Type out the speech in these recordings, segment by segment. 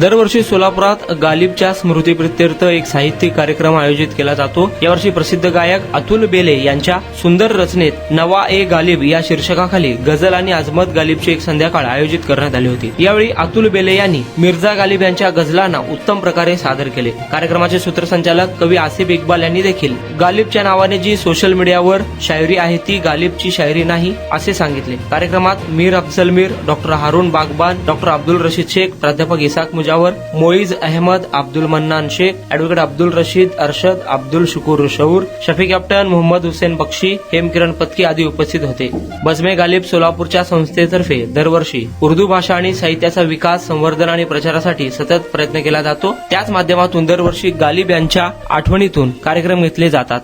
दरवर्षी सोलापुरात गालिबच्या स्मृतीप्रित्यर्थ एक साहित्यिक कार्यक्रम आयोजित केला जातो। यावर्षी प्रसिद्ध गायक अतुल बेले यांच्या सुंदर रचनेत नवा ए गालिब या शीर्षकाखाली गझल आणि अजमत गालिबची एक संध्याकाळ आयोजित करण्यात आली होती। यावेळी अतुल बेले यांनी मिर्झा गालिब यांच्या गझलांना उत्तम प्रकारे सादर केले। कार्यक्रमाचे सूत्रसंचालक कवी आसिफ इक्बाल यांनी देखील गालिबच्या नावाने जी सोशल मीडियावर शायरी आहे ती गालिबची शायरी नाही असे सांगितले। कार्यक्रमात मीर अफजल मीर, डॉक्टर हारून बागबान, डॉक्टर अब्दुल रशीद शेख, प्राध्यापक इसाक मुजावर, मोईज अहमद, अब्दुल मन्नान शेख, ॲडव्होकेट अब्दुल रशीद अरशद, अब्दुल शुकूर शौर, शफी कॅप्टन, मोहम्मद हुसेन बक्षी, हेमकिरण पत्की आदी उपस्थित होते। बजमे गालिब सोलापूरच्या संस्थेतर्फे दरवर्षी उर्दू भाषा आणि साहित्याचा विकास, संवर्धन आणि प्रचारासाठी सतत प्रयत्न केला जातो। त्याच माध्यमातून दरवर्षी गालिब यांच्या आठवणीतून कार्यक्रम घेतले जातात।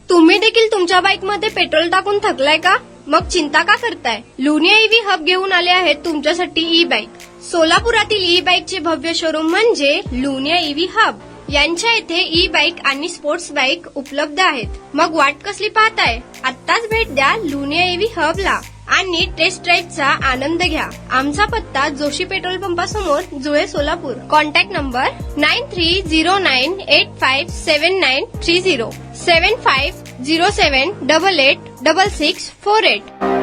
तुम्ही देखील तुमच्या बाईकमध्ये पेट्रोल टाकून थकलाय का? मग चिंता का करताय? लुनिया ईव्ही हब घेऊन आले आहेत तुमच्यासाठी ई बाईक। सोलापुरातील ई बाईकचे भव्य शोरूम म्हणजे लुनिया ईव्ही हब। यांच्या येथे ई बाईक आणि स्पोर्ट्स बाईक उपलब्ध आहेत। मग वाट कसली पाहताय? आत्ताच भेट द्या लुनिया ईव्ही हबला आणि टेस्ट ड्राईव्हचा आनंद घ्या। आमचा पत्ता जोशी पेट्रोल पंपासमोर, जुळे, सोलापूर। Contact number 9309857930 7507886648।